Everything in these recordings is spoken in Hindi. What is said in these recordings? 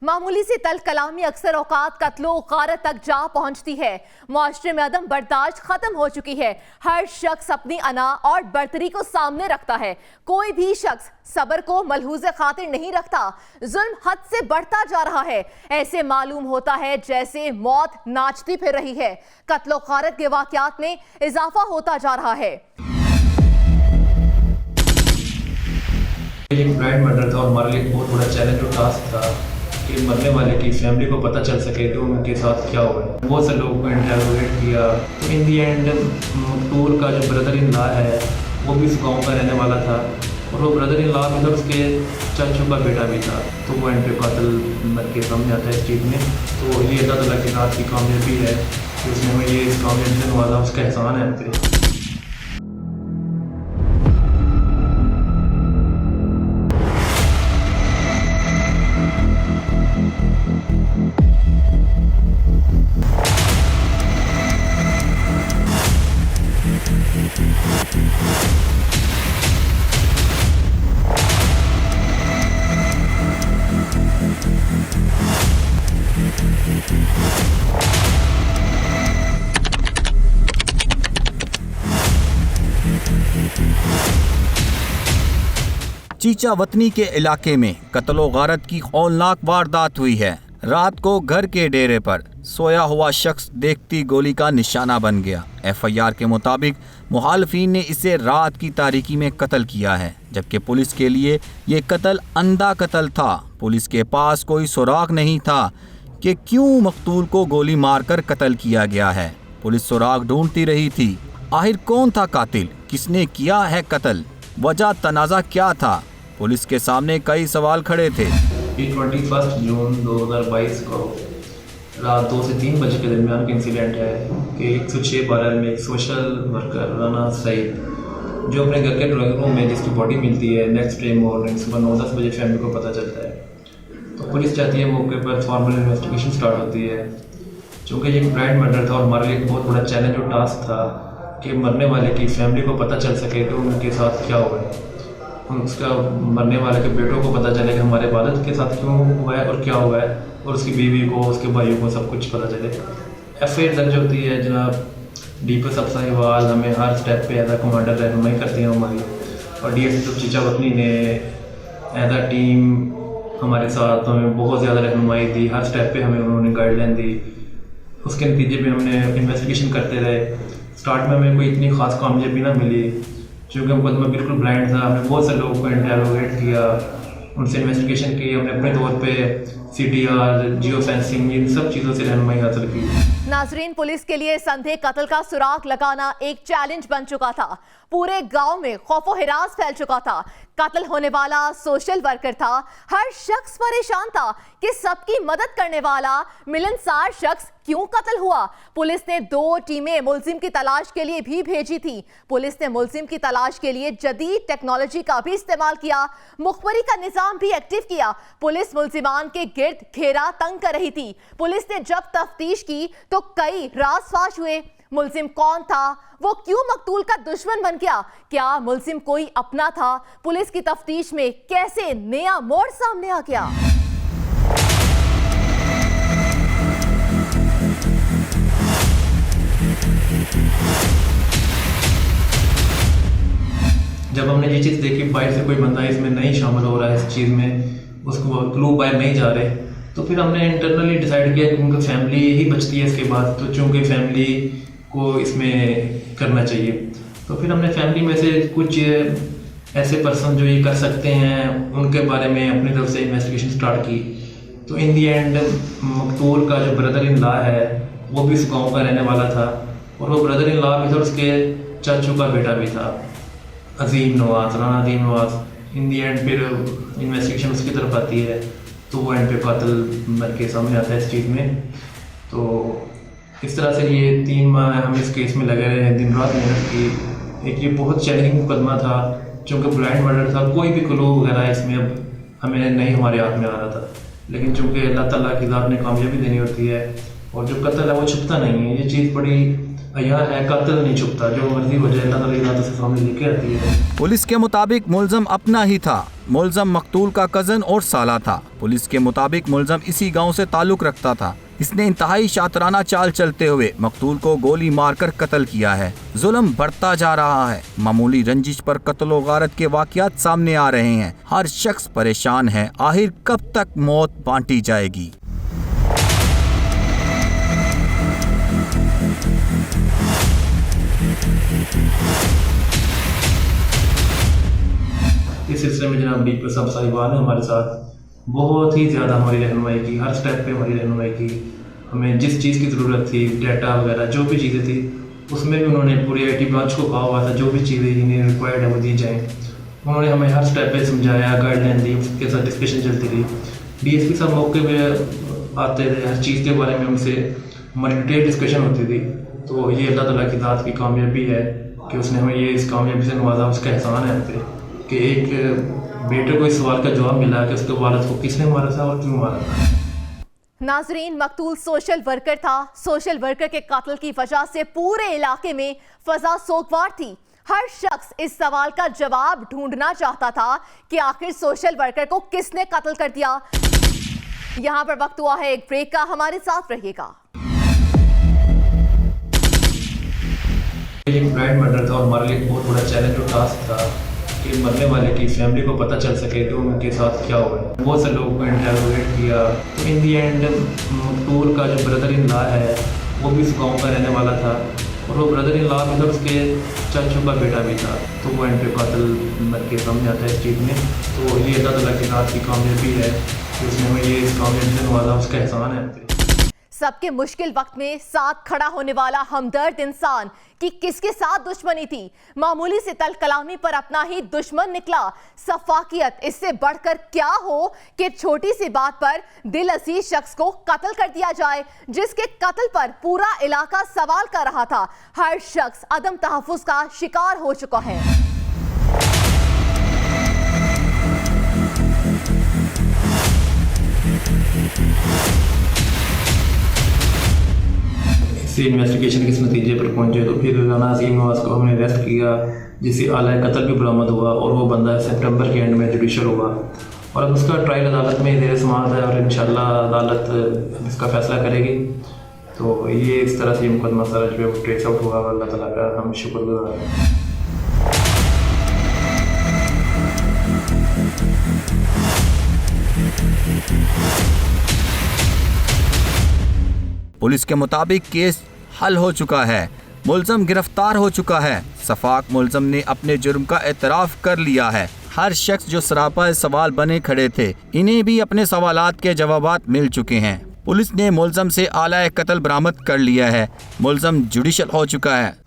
मामूली सी तल कलामी अक्सर औकात कत्लो गारत तक जा पहुंचती है। मुआशरे में अदम बर्दाश्त खत्म हो चुकी है। हर शख्स अपनी अना और बर्तरी को सामने रखता है। कोई भी शख्स सब्र को मलहूज़े खातिर नहीं रखता। जुल्म हद से बढ़ता जा रहा है। ऐसे मालूम होता है जैसे मौत नाचती फिर रही है। कत्लो गारत के वाक़यात में इजाफा होता जा रहा है। एक ब्राइड मर्डर था और हमारे लिए एक बहुत बड़ा चैलेंज और टास्क था कि मरने वाले की फैमिली को पता चल सके कि उनके साथ क्या हुआ है। बहुत से लोगों को इंटरोगेट किया। इन दी एंड मकतूल का जो ब्रदर इन लॉ है वो भी उस गाँव का रहने वाला था और वो ब्रदर इन लॉ में तो उसके चाचू का बेटा भी था। तो वो एंड पे कातिल मर के सामने आता है इस चीज़ में। तो ये अल्लाह ताला की रात की कामयाबी है कि उसने हमें ये इस कामयाबी से नवाजा, उसका एहसान है हम पे। चीचा वतनी के इलाके में कत्लो गारत की खौलनाक वारदात हुई है। रात को घर के डेरे पर सोया हुआ शख्स देखती गोली का निशाना बन गया। एफआईआर के मुताबिक मुखालफीन ने इसे रात की तारीकी में कत्ल किया है, जबकि पुलिस के लिए ये कत्ल अंधा कत्ल था। पुलिस के पास कोई सुराग नहीं था कि क्यों मकतूल को गोली मारकर कत्ल किया गया है। पुलिस सुराग ढूंढती रही थी। आखिर कौन था कातिल, किसने किया है कत्ल, वजह तनाज़ा क्या था? पुलिस के सामने कई सवाल खड़े थे। 21 जून 2022 को रात 2 से 3 बजे के दरमियान का इंसिडेंट है कि 106 बारह में एक सोशल वर्कर राना सईद जो अपने घर के ड्राइंग रूम में जिसकी बॉडी मिलती है नेक्स्ट डे मॉर्निंग सुबह 9-10 बजे फैमिली को पता चलता है। तो पुलिस चाहती है मौके पर फॉर्मल इन्वेस्टिगेशन स्टार्ट होती है। चूँकि ये एक ब्राइड मर्डर था और हमारे लिए एक बहुत बड़ा चैलेंज और टास्क था कि मरने वाले की फैमिली को पता चल सके कि उनके साथ क्या हुआ है। उसका मरने वाले के बेटों को पता चले कि हमारे वालिद के साथ क्यों हुआ है और क्या हुआ है, और उसकी बीवी को, उसके भाइयों को सब कुछ पता चले। एफआईआर दर्ज होती है। जनाब डीपीएस अफसर हिवाल हमें हर स्टेप पे एज आ कमांडर रहनुमाई करते हैं हमारी, और डीएसपी चीचा वतनी ने एज आ टीम हमारे साथ हमें बहुत ज़्यादा रहनुमाई दी। हर स्टेप पे हमें उन्होंने गाइडलाइन दी। उसके नतीजे में हमने इन्वेस्टिगेशन करते रहे। स्टार्ट में हमें कोई इतनी ख़ास कामयाबी ना मिली क्योंकि मुकदमा बिल्कुल ब्लाइंड था। हमने बहुत से लोगों को इंटरोगेट किया, उनसे इन्वेस्टिगेशन की। हमने अपने तौर पे सीडीआर, जियो फेंसिंग, इन सब चीज़ों से रहनुमाई हासिल की। नाजरीन, पुलिस के लिए संदेह कत्ल का सुराग लगाना एक चैलेंज बन चुका था। पूरे गांव में खौफो हिरास फैल चुका था। कत्ल होने वाला सोशल वर्कर था। हर शख्स परेशान था कि सबकी मदद करने वाला मिलनसार शख्स क्यों कत्ल हुआ। पुलिस ने 2 टीमें मुलजिम की तलाश के लिए भी भेजी थी। पुलिस ने मुलजिम की तलाश के लिए जदीद टेक्नोलॉजी का भी इस्तेमाल किया। मुखबरी का निजाम भी एक्टिव किया। पुलिस मुलजिमान के गिर्द घेरा तंग कर रही थी। पुलिस ने जब तफ्तीश की तो कई राज फाश हुए। मुलजिम कौन था, वो क्यों मकतूल का दुश्मन बन गया, क्या मुलजिम कोई अपना था? पुलिस की तफ्तीश में कैसे नया मोड़ सामने आ गया? जब हमने ये चीज़ देखी बाहर से कोई बंदा इसमें नहीं शामिल हो रहा है, इस चीज़ में उसको क्लू बाहर नहीं जा रहे, तो फिर हमने इंटरनली डिसाइड किया कि उनकी फैमिली ही बचती है इसके बाद। तो चूँकि फैमिली को इसमें करना चाहिए, तो फिर हमने फैमिली में से कुछ ऐसे पर्सन जो ये कर सकते हैं उनके बारे में अपनी तरफ से इन्वेस्टिगेशन स्टार्ट की। तो इन दी एंड मकतूल का जो ब्रदर इन लॉ है वो भी उस गाँव का रहने वाला था, और वो ब्रदर इन लॉ भी था, उसके चाचू का बेटा भी था, अजीम नवाज, राना अजीम नवाज। इन दी एंड फिर इन्वेस्टिगेशन उसकी तरफ आती है, तो वो एंड पे कातिल मर के सामने आता है इस चीज़ में। तो इस तरह से ये 3 माह हम इस केस में लगे रहे हैं, दिन रात मेहनत की। एक ये बहुत चैलेंजिंग मुकदमा था चूँकि ब्लाइंड मर्डर था। कोई भी क्लू वगैरह इसमें अब हमें नहीं हमारे हाथ में आ रहा था, लेकिन चूँकि अल्लाह ताला की ज़ात ने कामयाबी देनी होती है और जो कत्ल है वो छुपता नहीं है। ये चीज़ बड़ी यहाँ है कातिल नहीं छुपता, जो मर्जी हो जाए अल्लाह ताला की रातों से सामने लेके आती है। पुलिस के मुताबिक मुलजम अपना ही था। मुलजम मकतूल का कजन और साला था। पुलिस के मुताबिक मुलजम इसी गांव से ताल्लुक रखता था। इसने इंतहाई शातराना चाल चलते हुए मकतूल को गोली मारकर कत्ल किया है। जुल्म बढ़ता जा रहा है। मामूली रंजिश पर कत्ल व गारत के वाकयात सामने आ रहे हैं। हर शख्स परेशान है। आखिर कब तक मौत बांटी जाएगी? इस सिलसिले में जनाब डीपी साहब साहिबान ने हमारे साथ बहुत ही ज़्यादा हमारी रहनुमाई की, हर स्टेप पे हमारी रहनुमाई की। हमें जिस चीज़ की ज़रूरत थी, डाटा वगैरह जो भी चीज़ें थी, उसमें भी उन्होंने पूरी IT ब्रांच को कहा हुआ था जो भी चीज़ें जिन्हें रिक्वायर्ड है वो दी जाएँ। उन्होंने हमें हर स्टेप पे समझाया, गाइडलाइन दी, उसके साथ डिस्कशन चलती रही। DSP साहब मौके पे आते थे, हर चीज़ के बारे में हमसे हमारी डिटेल डिस्कशन होती थी। तो ये अल्लाह ताला की ज़ात की कामयाबी है कि उसने हमें ये इस कामयाबी से नवाजा। उसका एहसान है हम पे कि एक बेटे को इस सवाल का जवाब मिला कि उसके वालिद को किसने मारा था और क्यों मारा था। नाजरीन, मकतूल सोशल वर्कर था। सोशल वर्कर के कत्ल की वजह से पूरे इलाके में फजा सोगवार थी। हर शख्स इस सवाल का जवाब ढूंढना चाहता था कि आखिर सोशल वर्कर को किसने कत्ल कर दिया। यहाँ पर वक्त हुआ है एक ब्रेक का, हमारे साथ रहिएगा। एक ब्राइड मर्डर था और हमारे लिए बहुत बड़ा चैलेंज और टास्क था कि मरने वाले की फैमिली को पता चल सके कि उनके साथ क्या हुआ है। बहुत से लोगों को इंटरोगेट किया। तो इन दी एंड मकतूल का जो ब्रदर इन लॉ है वो भी इस गाँव का रहने वाला था और वो ब्रदर इन लॉ मतलब उसके चाचू का बेटा भी था। तो वो एंट्री कातिल मर के सामने आता है इस चीज़ में। तो ये अल्लाह ताला की रात की कामयाबी है कि उसने हमें ये इस कामयाबी से नवाजा। उसका एहसान है। सबके मुश्किल वक्त में साथ खड़ा होने वाला हमदर्द इंसान की किसके साथ दुश्मनी थी। मामूली से तल कलामी पर अपना ही दुश्मन निकला। सफाकियत इससे बढ़कर क्या हो कि छोटी सी बात पर दिल अजीज शख्स को कत्ल कर दिया जाए, जिसके कत्ल पर पूरा इलाका सवाल कर रहा था। हर शख्स अदम तहफ्फुज का शिकार हो चुका है। इसी इन्वेस्टिगेशन के इस नतीजे पर पहुंचे तो फिर राना अजीम नवाज को हमने अरेस्ट किया, जिससे आला कत्ल भी बरामद हुआ और वो बंदा सितंबर के एंड में जुडिशल हुआ और अब उसका ट्रायल अदालत में ज़ेर समाअत है और इंशाल्लाह अदालत इसका फैसला करेगी। तो ये इस तरह से मुकदमा सारा जो है वो ट्रेस आउट हुआ। अल्लाह ताला का हम शुक्रगुजार हैं। पुलिस के मुताबिक केस हल हो चुका है। मुलजम गिरफ्तार हो चुका है। सफाक मुलजम ने अपने जुर्म का एतराफ़ कर लिया है। हर शख्स जो सरापा सवाल बने खड़े थे, इन्हें भी अपने सवालात के जवाबात मिल चुके हैं। पुलिस ने मुलजम से आला कत्ल बरामद कर लिया है। मुलजम जुडिशल हो चुका है।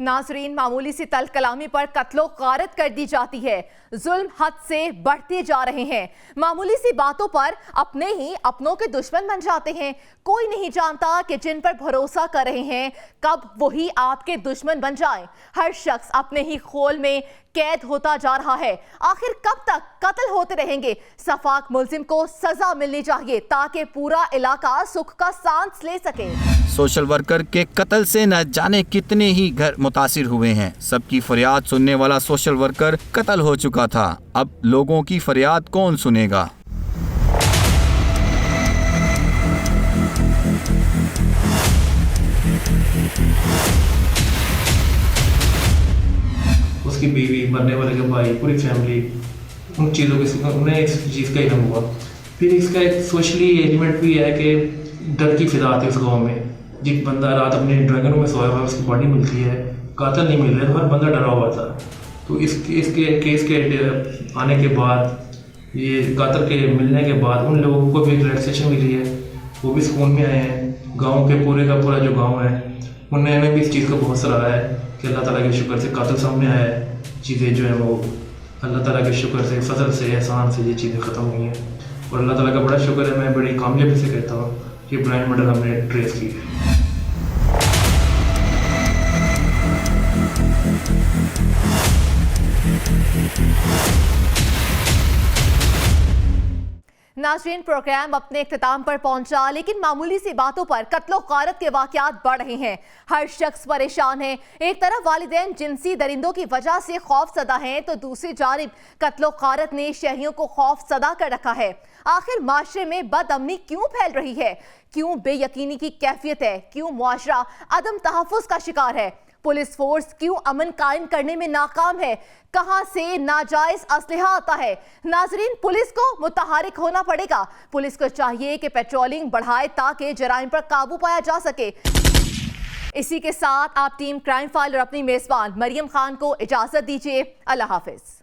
नाजरीन, मामूली सी तल कलामी पर कत्लो गारत कर दी जाती है। जुल्म हद से बढ़ते जा रहे हैं। मामूली सी बातों पर अपने ही अपनों के दुश्मन बन जाते हैं। कोई नहीं जानता कि जिन पर भरोसा कर रहे हैं कब वही आपके दुश्मन बन जाएं। हर शख्स अपने ही खोल में कैद होता जा रहा है। आखिर कब तक कत्ल होते रहेंगे? सफाक मुलजिम को सजा मिलनी चाहिए ताकि पूरा इलाका सुख का सांस ले सके। सोशल वर्कर के कत्ल से न जाने कितने ही घर मुतासिर हुए हैं। सबकी फरियाद सुनने वाला सोशल वर्कर कत्ल हो चुका था। अब लोगों की फरियाद कौन सुनेगा? उसकी बीवी, मरने वाले के भाई, पूरी फैमिली, उन चीज़ों की उन्हें इस चीज़ का इल्म हुआ। फिर इसका एक सोशली एलिमेंट भी है कि डर की फिजा थी उस गाँव में। जिस बंदा रात अपने ड्रैगन रूम में सोया हुआ है, उसकी बॉडी मिलती है, कातिल नहीं मिल रहा, हर बंदा डरा हुआ था। तो इसके केस के आने के बाद, ये कातिल के मिलने के बाद उन लोगों को भी रिलैक्सेशन मिली है, वो भी सुकून में आए हैं। गाँव के पूरे का पूरा जो गाँव है उन्होंने भी इस चीज़ को बहुत सराहा है कि अल्लाह ताला के शुक्र से कातिल सामने आया है। चीज़ें जो हैं वो अल्लाह ताला के शुक्र से, फजल से, एहसान से ये चीज़ें ख़त्म हुई हैं और अल्लाह ताला का बड़ा शुक्र है। मैं बड़ी कामयाबी से कहता हूँ कि ब्राइड मर्डर हमने ट्रेस की है। नाज़रीन, प्रोग्राम अपने इख्तिताम पर पहुंचा, लेकिन मामूली सी बातों पर कत्लो गारत के वाकयात बढ़ रहे हैं। हर शख्स परेशान है। एक तरफ वालिदैन जिनसी दरिंदों की वजह से खौफ सदा हैं, तो दूसरी जानिब कत्लो गारत ने शहरियों को खौफ सदा कर रखा है। आखिर माशरे में बदअमनी क्यों फैल रही है? क्यों बेयकीनी की कैफियत है? क्यों मुआशरा अदम तहफ़्फ़ुज़ का शिकार है? पुलिस फोर्स क्यों अमन कायम करने में नाकाम है? कहां से नाजायज असलहा आता है? नाजरीन, पुलिस को मुतहरिक होना पड़ेगा। पुलिस को चाहिए कि पेट्रोलिंग बढ़ाए ताकि जराइम पर काबू पाया जा सके। इसी के साथ आप टीम क्राइम फाइल और अपनी मेजबान मरियम खान को इजाजत दीजिए। अल्लाह हाफिज।